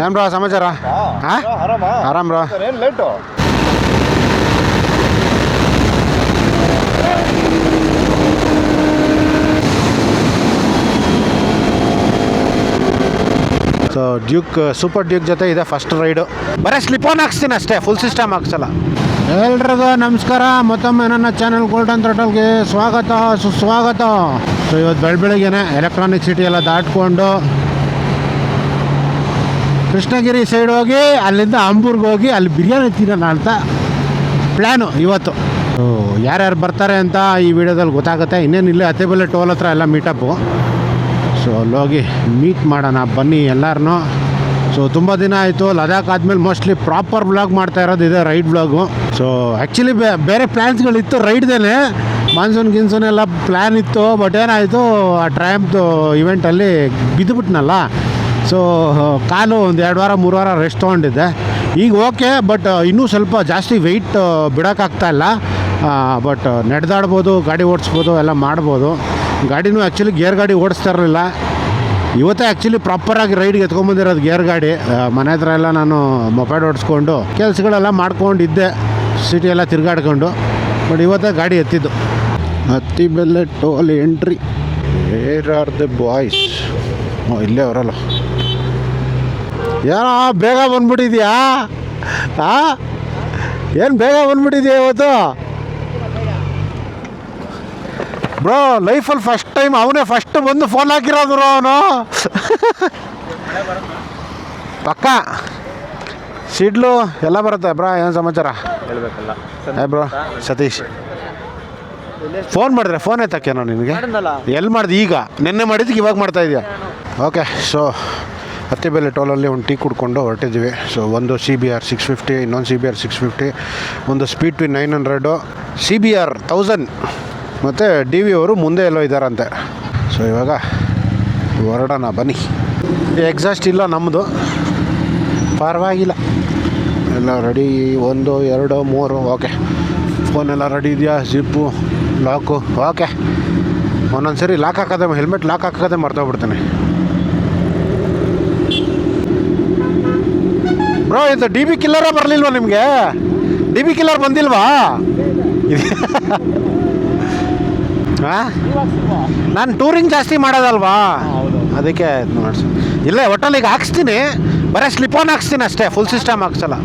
ಏನು ಬ್ರೋ ಸಮಾಚಾರ? ಹಾಂ ಆರಾಮ್ ಬ್ರೋ. ಏನು late? So Duke super Duke ಜೊತೆ ಇದೆ ಫಸ್ಟ್ ರೈಡು. ಬರೀ ಸ್ಲಿಪ್ ಆನ್ ಹಾಕ್ಸ್ತೀನಿ ಅಷ್ಟೇ, ಫುಲ್ ಸಿಸ್ಟಮ್ ಹಾಕ್ಸಲ್ಲ. ಎಲ್ರಿಗೂ ನಮಸ್ಕಾರ. ಮತ್ತೊಮ್ಮೆ ನನ್ನ ಚಾನಲ್ ಗೋಲ್ಡನ್ ಥ್ರಾಟಲ್ಗೆ ಸ್ವಾಗತ ಸುಸ್ವಾಗತ. ಸೊ ಇವತ್ತು ಬೆಳಗ್ಗೆನೆ ಎಲೆಕ್ಟ್ರಾನಿಕ್ ಸಿಟಿ ಎಲ್ಲ ದಾಟ್ಕೊಂಡು ಕೃಷ್ಣಗಿರಿ ಸೈಡ್ ಹೋಗಿ ಅಲ್ಲಿಂದ ಅಂಬೂರ್ಗೆ ಹೋಗಿ ಅಲ್ಲಿ ಬಿರಿಯಾನಿ ತಿನ್ನೋಣ ಅಂತ ಪ್ಲ್ಯಾನು ಇವತ್ತು. ಯಾರ್ಯಾರು ಬರ್ತಾರೆ ಅಂತ ಈ ವಿಡಿಯೋದಲ್ಲಿ ಗೊತ್ತಾಗುತ್ತೆ. ಇನ್ನೇನು ಇಲ್ಲೇ ಅತ್ತೆಬೆಲೆ ಟೋಲ್ ಹತ್ರ ಎಲ್ಲ ಮೀಟಪ್ಪು. ಸೊ ಅಲ್ಲೋಗಿ ಮೀಟ್ ಮಾಡೋಣ ಬನ್ನಿ ಎಲ್ಲರನ್ನೂ. ಸೊ ತುಂಬ ದಿನ ಆಯಿತು, ಲದಾಖ್ ಆದಮೇಲೆ ಮೋಸ್ಟ್ಲಿ ಪ್ರಾಪರ್ ವ್ಲಾಗ್ ಮಾಡ್ತಾ ಇರೋದು ಇದೆ, ರೈಡ್ ವ್ಲಾಗು. ಸೊ ಆ್ಯಕ್ಚುಲಿ ಬೇರೆ ಪ್ಲ್ಯಾನ್ಸ್ಗಳಿತ್ತು ರೈಡ್ದೇ, ಮಾನ್ಸೂನ್ ಗಿನ್ಸೂನ್ ಎಲ್ಲ ಪ್ಲ್ಯಾನ್ ಇತ್ತು. ಬಟ್ ಏನಾಯಿತು, ಆ ಟ್ರ್ಯಾಂಪ್ದು ಇವೆಂಟಲ್ಲಿ ಬಿದ್ದುಬಿಟ್ನಲ್ಲ. ಸೊ ಕಾಲು ಒಂದು 2 ವಾರ 3 ವಾರ ರೆಸ್ಟ್ ತೊಗೊಂಡಿದ್ದೆ. ಈಗ ಓಕೆ, ಬಟ್ ಇನ್ನೂ ಸ್ವಲ್ಪ ಜಾಸ್ತಿ ವೆಯ್ಟ್ ಬಿಡೋಕ್ಕಾಗ್ತಾಯಿಲ್ಲ. ಬಟ್ ನಡೆದಾಡ್ಬೋದು, ಗಾಡಿ ಓಡಿಸ್ಬೋದು, ಎಲ್ಲ ಮಾಡ್ಬೋದು. ಗಾಡಿನೂ ಆ್ಯಕ್ಚುಲಿ ಗೇರ್ ಗಾಡಿ ಓಡಿಸ್ತಾ ಇರಲಿಲ್ಲ. ಇವತ್ತೇ ಆ್ಯಕ್ಚುಲಿ ಪ್ರಾಪರಾಗಿ ರೈಡ್ಗೆ ಎತ್ಕೊಂಬಂದಿರೋದು ಗೇರ್ ಗಾಡಿ. ಮನೆ ಹತ್ರ ಎಲ್ಲ ನಾನು ಮೊಪೆಡ್ ಓಡಿಸ್ಕೊಂಡು ಕೆಲಸಗಳೆಲ್ಲ ಮಾಡ್ಕೊಂಡಿದ್ದೆ, ಸಿಟಿ ಎಲ್ಲ ತಿರುಗಾಡ್ಕೊಂಡು. ಬಟ್ ಇವತ್ತೇ ಗಾಡಿ ಎತ್ತಿದ್ದು. Attibele toll entry. Where are the boys? ಇಲ್ಲೇ ಅವರಲ್ಲ. ಏನೋ ಬೇಗ ಬಂದ್ಬಿಟ್ಟಿದ್ಯಾ? ಏನು ಬೇಗ ಬಂದ್ಬಿಟ್ಟಿದ್ಯಾ ಇವತ್ತು ಬ್ರೋ? ಲೈಫಲ್ಲಿ ಫಸ್ಟ್ ಟೈಮ್ ಅವನೇ ಫಸ್ಟ್ ಬಂದು ಫೋನ್ ಹಾಕಿರೋದು ಅವನು. ಪಕ್ಕ ಸಿಡ್ಲು ಎಲ್ಲ ಬರುತ್ತೆ ಬ್ರೋ. ಏನು ಸಮಾಚಾರ ಹೇಳ್ಬೇಕಲ್ಲ ಬ್ರೋ? ಸತೀಶ್ ಫೋನ್ ಮಾಡಿದ್ರೆ ಫೋನ್ ಎತ್ತಕ್ಕೇನೋ ನಿನಗೆ? ಎಲ್ಲಿ ಮಾಡಿದೆ? ಈಗ ನಿನ್ನೆ ಮಾಡಿದ್ದಕ್ಕೆ ಇವಾಗ ಮಾಡ್ತಾ ಇದೆಯಾ? ಓಕೆ. ಸೊ ಅತ್ತಿಬೆಲೆ ಟೋಲಲ್ಲಿ ಒಂದು ಟೀ ಕುಡ್ಕೊಂಡು ಹೊರಟಿದ್ವಿ. ಸೊ ಒಂದು CBR 650, ಇನ್ನೊಂದು CBR 650, ಒಂದು ಸ್ಪೀಡ್ ಟ್ವಿನ್ 900, CBR 1000 ಮತ್ತು DV ಅವರು ಮುಂದೆ ಎಲ್ಲೋ ಇದ್ದಾರಂತೆ. ಸೊ ಇವಾಗ ಹೊರಡೋಣ ಬನ್ನಿ. ಎಕ್ಸಾಸ್ಟ್ ಇಲ್ಲ ನಮ್ಮದು, ಪರವಾಗಿಲ್ಲ, ಎಲ್ಲ ರೆಡಿ. 1 2 3 ಓಕೆ. ಫೋನೆಲ್ಲ ರೆಡಿ ಇದೆಯಾ? Zip lock okay. ಒಂದೊಂದು ಸರಿ ಲಾಕ್ ಹಾಕೋದೆ, ಹೆಲ್ಮೆಟ್ ಲಾಕ್ ಹಾಕೋದೆ ಮರ್ತೋಗ್ಬಿಡ್ತಾನೆ ಬ್ರೋ. ಇದು DB ಕಿಲ್ಲರೇ ಬರಲಿಲ್ವಾ ನಿಮಗೆ? DB ಕಿಲ್ಲರ್ ಬಂದಿಲ್ವಾ? ಹಾಂ, ನಾನು ಟೂರಿಂಗ್ ಜಾಸ್ತಿ ಮಾಡೋದಲ್ವಾ, ಅದಕ್ಕೆ ಮಾಡಿಸಿ. ಇಲ್ಲ ಒಟ್ಟಲ್ಲಿ ಈಗ ಹಾಕ್ಸ್ತೀನಿ, ಬರೀ ಸ್ಲಿಪ್ ಆನ್ ಹಾಕ್ಸ್ತೀನಿ ಅಷ್ಟೇ, ಫುಲ್ ಸಿಸ್ಟಮ್ ಹಾಕ್ಸಲ್ಲ.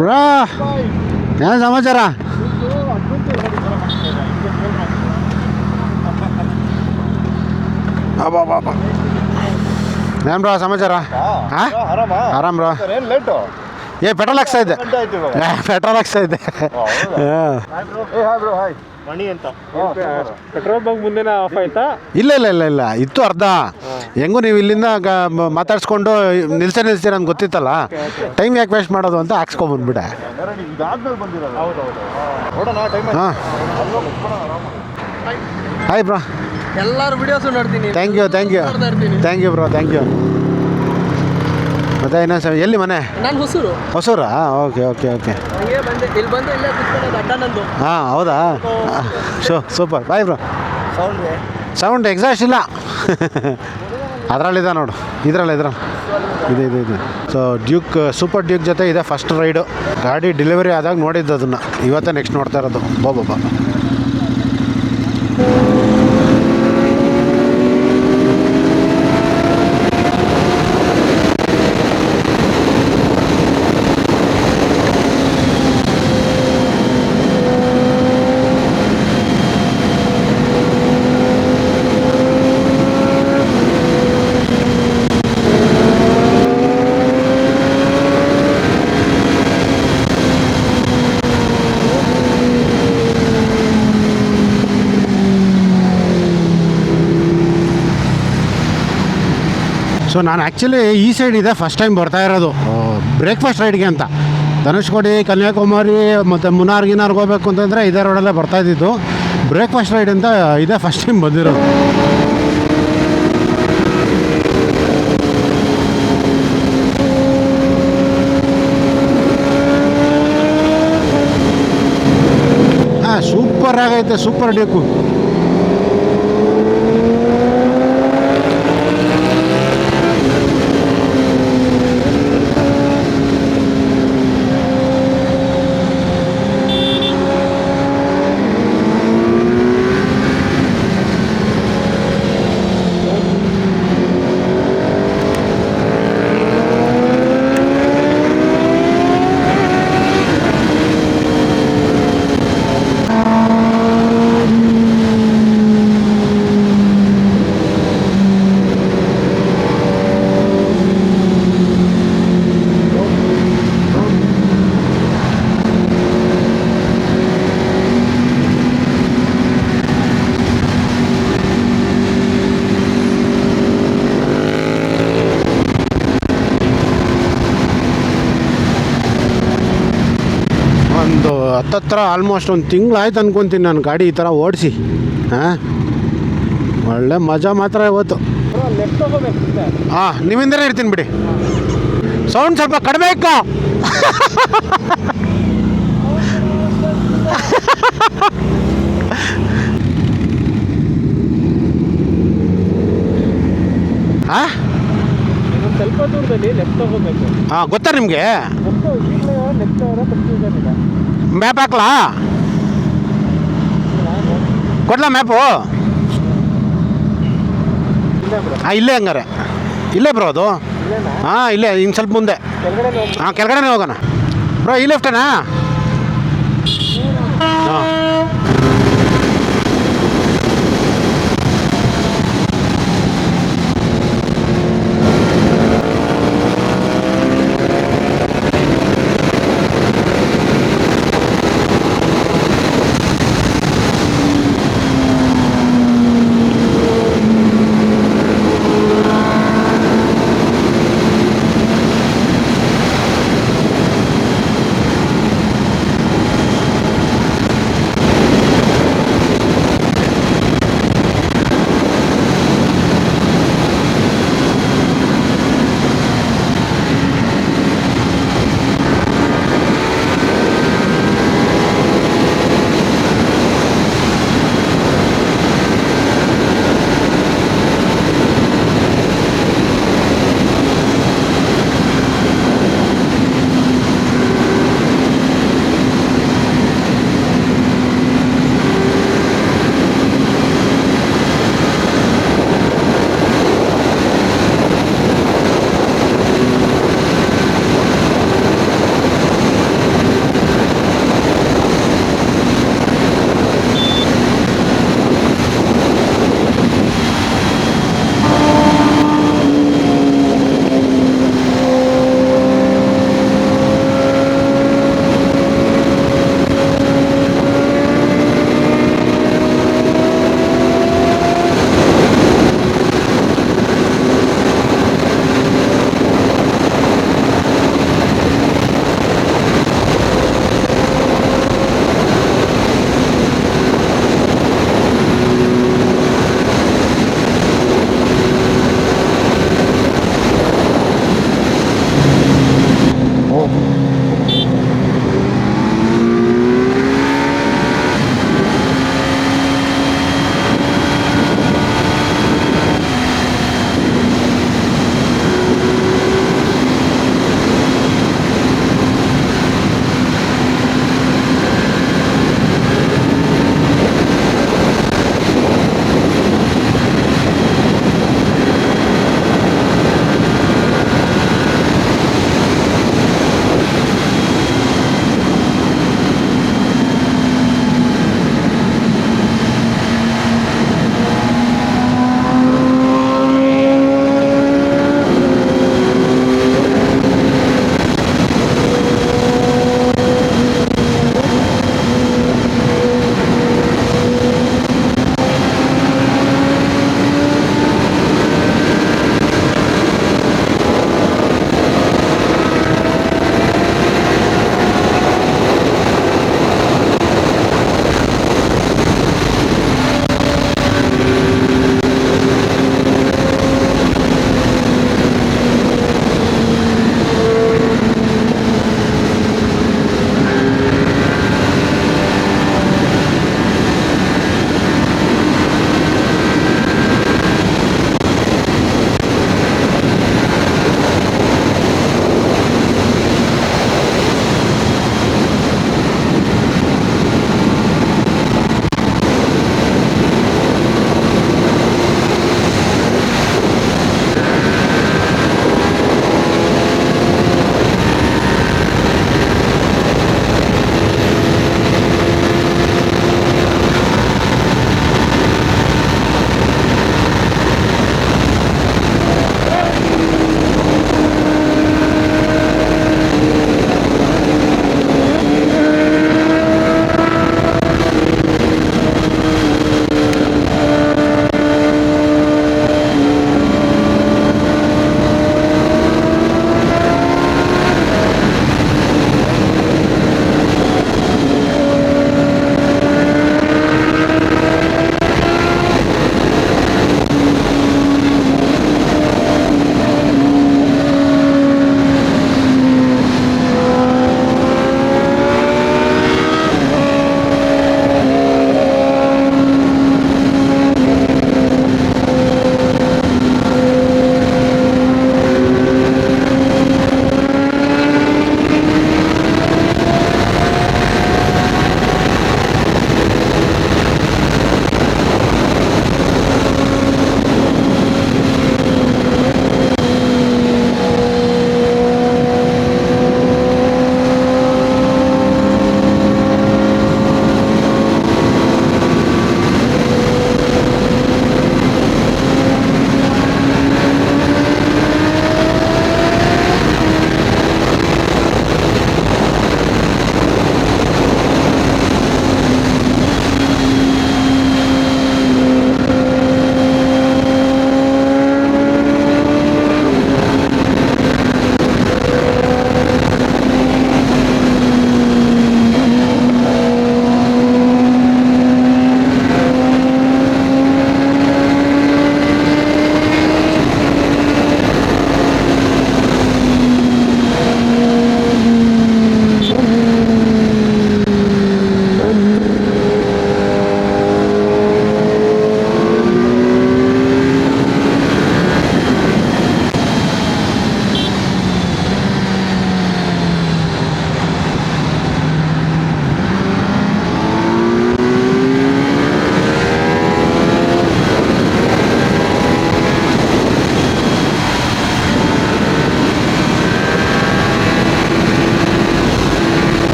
ಬ್ರಾ ಏನು ಸಮಾಚಾರ? ಏನು ಬ್ರೋ ಸಮಾಚಾರ? ಹಾಂ ಆರಾಮ್ ಬ್ರೋ. ಏನು ಲೇಟು? ಪೆಟ್ರೋಲ್ ಹಾಕ್ಸ್ತಾ ಇದ್ದೆ. ಪೆಟ್ರೋಲ್ ಹಾಕ್ಸ್ತಾ ಇದ್ದೆ. ಹಾಯ್ ಮಣಿ ಅಂತ. ಪೆಟ್ರೋಲ್ ಬಂಕ್ ಮುಂದೆನೇ ಆಫ್ ಆಯ್ತಾ? ಇಲ್ಲ ಇತ್ತು ಅರ್ಧ. ಹೆಂಗೂ ನೀವು ಇಲ್ಲಿಂದ ಮಾತಾಡ್ಸ್ಕೊಂಡು ನಿಲ್ಸ್ತೀರ ಅಂತ ಗೊತ್ತಿತ್ತಲ್ಲ, ಟೈಮ್ ಯಾಕೆ ವೇಸ್ಟ್ ಮಾಡೋದು ಅಂತ ಹಾಕ್ಸ್ಕೊಂಬಂದ್ಬಿಟ್ಟೆ. ಹಾಂ ಹಾಯ್ ಬ್ರೋ. ಎಲ್ಲರೂ ವಿಡಿಯೋಸು ನೋಡ್ತೀನಿ. Thank you bro. ಮತ್ತೆ ಇನ್ನೊಂದು ಎಲ್ಲಿ ಮನೆ? ನಾನು ಹೊಸೂರಾ? ಓಕೆ. ಇಲ್ಲಿ ಬಂದು ಇಲ್ಲೇ ಕುತ್ಕೊಳ್ಳೋದು ಅಡ್ಡ ನಂದು. ಹಾಂ ಹೌದಾ? Super. Bye bro. Sound exhaust ಇಲ್ಲ. ಅದರಲ್ಲಿದೆ ನೋಡು, ಇದರಲ್ಲಿ ಇದೆ. ಸೊ ಡ್ಯೂಕ್ ಸೂಪರ್ ಡ್ಯೂಕ್ ಜೊತೆ ಇದೆ ಫಸ್ಟ್ ರೈಡು. ಗಾಡಿ ಡೆಲಿವರಿ ಆದಾಗ ನೋಡಿದ್ದು ಅದನ್ನು, ಇವತ್ತೇ ನೆಕ್ಸ್ಟ್ ನೋಡ್ತಾ ಇರೋದು. ಬಾಬಾ ಸೊ ನಾನು ಆ್ಯಕ್ಚುಲಿ ಈ ಸೈಡ್ ಇದೆ ಫಸ್ಟ್ ಟೈಮ್ ಬರ್ತಾ ಇರೋದು ಬ್ರೇಕ್ಫಾಸ್ಟ್ ರೈಡ್ಗೆ ಅಂತ. ಧನುಷ್ಕೋಡಿ, ಕನ್ಯಾಕುಮಾರಿ ಮತ್ತು ಮುನ್ನಾರ್ಗೆ ಹೋಗ್ಬೇಕು ಅಂತಂದರೆ ಇದೇ ರೋಡಲ್ಲೇ ಬರ್ತಾಯಿದ್ದಿದ್ದು. ಬ್ರೇಕ್ಫಾಸ್ಟ್ ರೈಡ್ ಅಂತ ಇದೇ ಫಸ್ಟ್ ಟೈಮ್ ಬಂದಿರೋದು. ಹಾಂ, ಸೂಪರ್ ಆಗೈತೆ, ಸೂಪರ್ ಡೇಕು. ಒಂದು ಹತ್ತತ್ರ ಆಲ್ಮೋಸ್ಟ್ ಒಂದು ತಿಂಗಳಾಯ್ತು ಅನ್ಕೊತೀನಿ ನಾನು ಗಾಡಿ ಈ ಥರ ಓಡಿಸಿ. ಹಾಂ, ಒಳ್ಳೆ ಮಜಾ ಮಾತ್ರ ಇವತ್ತು. ಲೆಫ್ಟ್ ತಗೋಬೇಕು. ಹಾಂ, ನಿಮ್ಮಿಂದಲೇ ಇರ್ತೀನಿ ಬಿಡಿ. ಸೌಂಡ್ ಸ್ವಲ್ಪ ಕಡಿಮೆ ಇಕ್ಕೋ. ಹಾಂ, ಸ್ವಲ್ಪ ದೂರದಲ್ಲಿ ಲೆಫ್ಟ್ ತಗೋಬೇಕು. ಹಾಂ, ಗೊತ್ತಾ ನಿಮಗೆ? ಲೆಫ್ಟ್ ಕನ್ಫ್ಯೂಷನ್ ಇದೆ. ಮ್ಯಾಪ್ ಹಾಕ್ಲಾ? ಕೊಡ್ಲಾ ಮ್ಯಾಪು? ಹಾಂ, ಇಲ್ಲೇ ಹಂಗಾರೆ ಇಲ್ಲೇ ಬ್ರೋ ಅದು. ಹಾಂ, ಇಲ್ಲೇ ಇನ್ನು ಸ್ವಲ್ಪ ಮುಂದೆ. ಹಾಂ, ಕೆಳಗಡೆನೇ ಹೋಗೋಣ ಬ್ರೋ. ಈ ಲೆಫ್ಟೇನಾ? ಹಾಂ,